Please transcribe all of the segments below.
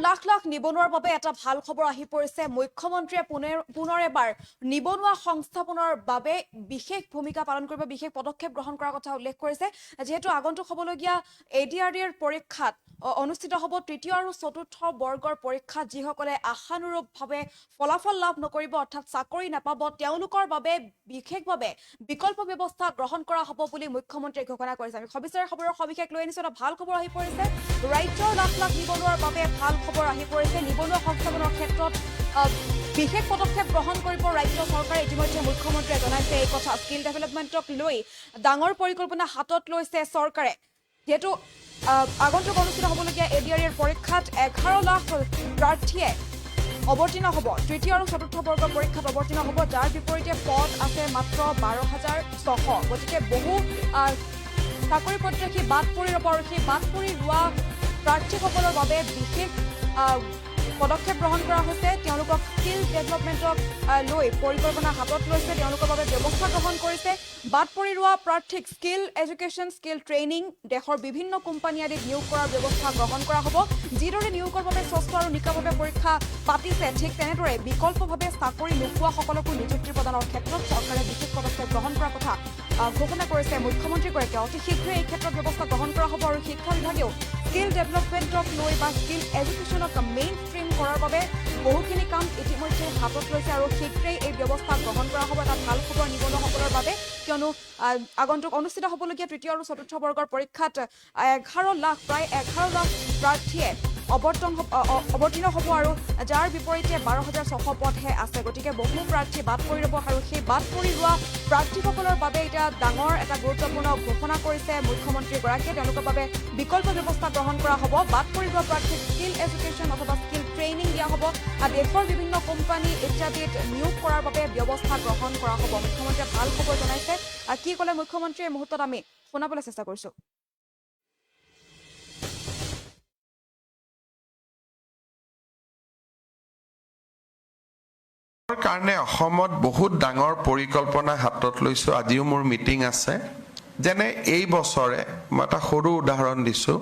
লাখ লাখ নিবনুৱাৰ বাবে এটা ভাল খবৰ আহি পৰিছে মুখ্যমন্ত্ৰীয়ে পুনৰ এবাৰ নিবনুৱা সংস্থাপনৰ বাবে বিশেষ ভূমিকা পালন কৰিব বিশেষ পদক্ষেপ গ্ৰহণ কৰাৰ কথা উল্লেখ কৰিছে যেহেতু আগন্তুক হ'বলগীয়া এডিআৰইৰ পৰীক্ষাত অনুষ্ঠিত হ'ব তৃতীয় আৰু চতুৰ্থ বৰ্গৰ পৰীক্ষাত যিসকলে আশানুৰূপভাৱে ফলাফল লাভ নকৰিব অৰ্থাৎ চাকৰি নাপাব তেওঁলোকৰ বাবে বিশেষভাৱে বিকল্প ব্যৱস্থা গ্ৰহণ কৰা হ'ব বুলি মুখ্যমন্ত্ৰীয়ে ঘোষণা কৰিছে আমি সবিশেষ খবৰৰ সবিশেষ লৈ আনিছো এটা ভাল খবৰ আহি পৰিছে ৰাজ্যৰ লাখ লাখ নিবনুৱাৰ বাবে ভাল খবৰ আহি পৰিছে নিবনুৱা সংস্থাপনৰ ক্ষেত্ৰত বিশেষ পদক্ষেপ গ্ৰহণ কৰিব ৰাজ্য চৰকাৰে ইতিমধ্যে মুখ্যমন্ত্ৰীয়ে জনাইছে এই কথা স্কিল ডেভেলপমেণ্টক লৈ ডাঙৰ পৰিকল্পনা হাতত লৈছে চৰকাৰে যেহেতু আগন্তুক অনুষ্ঠিত হ'বলগীয়া এডিআৰইৰ পৰীক্ষাত 11 লাখ প্ৰাৰ্থীয়ে অৱতীৰ্ণ হ'ব তৃতীয় আৰু চতুৰ্থ বৰ্গৰ পৰীক্ষাত অৱতীৰ্ণ হ'ব যাৰ বিপৰীতে পদ আছে মাত্ৰ 12,600 গতিকে বহু চাকৰি প্ৰত্যাশী বাদ পৰি ৰ'ব আৰু সেই বাদ পৰি ৰোৱা প্ৰাৰ্থীসকলৰ বাবে বিশেষ পদক্ষেপ গ্ৰহণ কৰা হৈছে তেওঁলোকক স্কিল ডেভেলপমেণ্টক লৈ পৰিকল্পনা হাতত লৈছে তেওঁলোকৰ বাবে ব্যৱস্থা গ্ৰহণ কৰিছে বাদ পৰি ৰোৱা প্ৰাৰ্থীক স্কিল এডুকেশ্যন স্কিল ট্ৰেইনিং দেশৰ বিভিন্ন কোম্পানী আদিত নিয়োগ কৰাৰ ব্যৱস্থা গ্ৰহণ কৰা হ'ব যিদৰে নিয়োগৰ বাবে স্বচ্ছ আৰু নিকাভাৱে পৰীক্ষা পাতিছে ঠিক তেনেদৰে বিকল্পভাৱে চাকৰি নোপোৱাসকলকো নিযুক্তি প্ৰদানৰ ক্ষেত্ৰত চৰকাৰে বিশেষ পদক্ষেপ গ্ৰহণ কৰাৰ কথা ঘোষণা কৰিছে মুখ্যমন্ত্ৰীগৰাকীয়ে অতি শীঘ্ৰে এই ক্ষেত্ৰত ব্যৱস্থা গ্ৰহণ কৰা হ'ব আৰু শিক্ষা বিভাগেও স্কিল ডেভেলপমেণ্টক লৈ বা স্কিল এডুকেশ্যনক মেইন ষ্ট্ৰীম কৰাৰ বাবে বহুখিনি কাম ইতিমধ্যে হাতত লৈছে আৰু শীঘ্ৰেই এই ব্যৱস্থা গ্ৰহণ কৰা হ'ব এটা ভাল খবৰ নিবনুৱাসকলৰ বাবে কিয়নো আগন্তুক অনুষ্ঠিত হ'বলগীয়া তৃতীয় আৰু চতুৰ্থ বৰ্গৰ পৰীক্ষাত 11 লাখ প্ৰাৰ্থীয়ে অৱতীৰ্ণ হ'ব আৰু যাৰ বিপৰীতে 12,600 পদহে আছে গতিকে বহু প্ৰাৰ্থী বাদ পৰি ৰ'ব আৰু সেই বাদ পৰি ৰোৱা প্ৰাৰ্থীসকলৰ বাবে এতিয়া ডাঙৰ এটা গুৰুত্বপূৰ্ণ ঘোষণা কৰিছে মুখ্যমন্ত্ৰীগৰাকীয়ে তেওঁলোকৰ বাবে বিকল্প ব্যৱস্থা গ্ৰহণ কৰা হ'ব বাদ পৰি ৰোৱা প্ৰাৰ্থীক স্কিল এডুকেশ্যন অথবা স্কিল ট্ৰেইনিং দিয়া হ'ব দেশৰ বিভিন্ন কোম্পানী ইত্যাদিত নিয়োগ কৰাৰ বাবে ব্যৱস্থা গ্ৰহণ কৰা হ'ব মুখ্যমন্ত্ৰীয়ে ভাল খবৰ জনাইছে কি ক'লে মুখ্যমন্ত্ৰীয়ে এই মুহূৰ্তত আমি শুনাবলৈ চেষ্টা কৰিছোঁ কাৰণে অসমত বহুত ডাঙৰ পৰিকল্পনা হাতত লৈছো আজিও মোৰ মিটিং আছে যেনে এই বছৰে মই এটা সৰু উদাহৰণ দিছো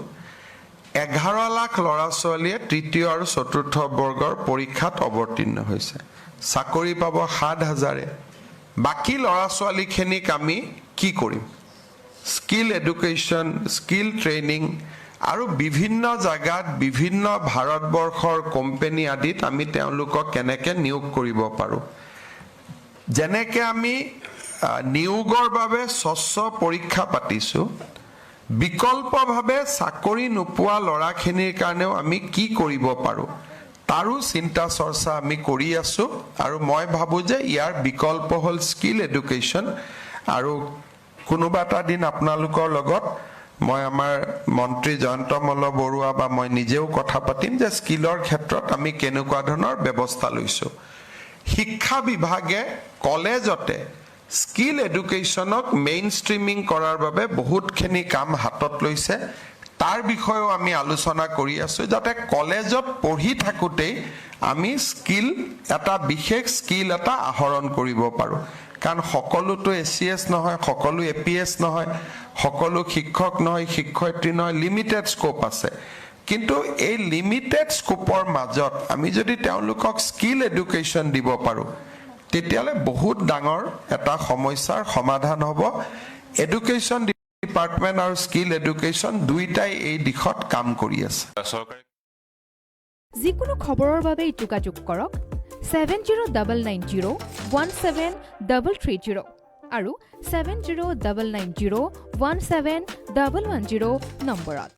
11 লাখ ল'ৰা ছোৱালীয়ে তৃতীয় আৰু চতুৰ্থ বৰ্গৰ পৰীক্ষাত অৱতীৰ্ণ হৈছে চাকৰি পাব 7,000 বাকি ল'ৰা ছোৱালীখিনিক আমি কি কৰিম স্কিল এডুকেশ্যন স্কিল ট্ৰেইনিং আৰু বিভিন্ন জায়গাত বিভিন্ন ভাৰতবৰ্ষৰ কোম্পানী আদিত আমি তেওঁলোকক কেনেকৈ নিয়োগ কৰিব পাৰোঁ যেনেকৈ আমি নিয়োগৰ বাবে স্বচ্ছ পৰীক্ষা পাতিছোঁ বিকল্পভাৱে চাকৰি নোপোৱা ল'ৰাখিনিৰ কাৰণেও আমি কি কৰিব পাৰোঁ তাৰো চিন্তা চৰ্চা আমি কৰি আছোঁ আৰু মই ভাবোঁ যে ইয়াৰ বিকল্প হ'ল স্কিল এডুকেশ্যন আৰু কোনোবা এটা দিন আপোনালোকৰ লগত মই আমাৰ মন্ত্ৰী জয়ন্ত মল্ল বৰুৱা বা মই নিজেও কথা পাতিম যে স্কিলৰ ক্ষেত্ৰত আমি কেনেকুৱা ধৰণৰ ব্যৱস্থা লৈছোঁ শিক্ষা বিভাগে কলেজতে স্কিল এডুকেশ্যনক মেইন ষ্ট্ৰীমিং কৰাৰ বাবে বহুতখিনি কাম হাতত লৈছে তাৰ বিষয়েও আমি আলোচনা কৰি আছোঁ যাতে কলেজত পঢ়ি থাকোঁতেই আমি স্কিল এটা বিশেষ স্কিল এটা আহৰণ কৰিব পাৰোঁ কাৰণ সকলোতো এচিএছ নহয় সকলো এপিএছ নহয় সকলো শিক্ষক নহয় শিক্ষয়িত্ৰী নহয় লিমিটেড স্কোপ আছে কিন্তু এই লিমিটেড স্কোপৰ মাজত আমি যদি তেওঁলোকক স্কিল এডুকেশ্যন দিব পাৰোঁ তেতিয়ালে বহুত ডাঙৰ এটা সমস্যাৰ সমাধান হ'ব এডুকেশ্যন ডিপাৰ্টমেণ্ট আৰু স্কিল এডুকেশ্যন দুইটাই এই দিশত কাম কৰি আছে যিকোনো খবৰৰ বাবে যোগাযোগ কৰক 7099017330 আৰু 7099017110 নম্বৰত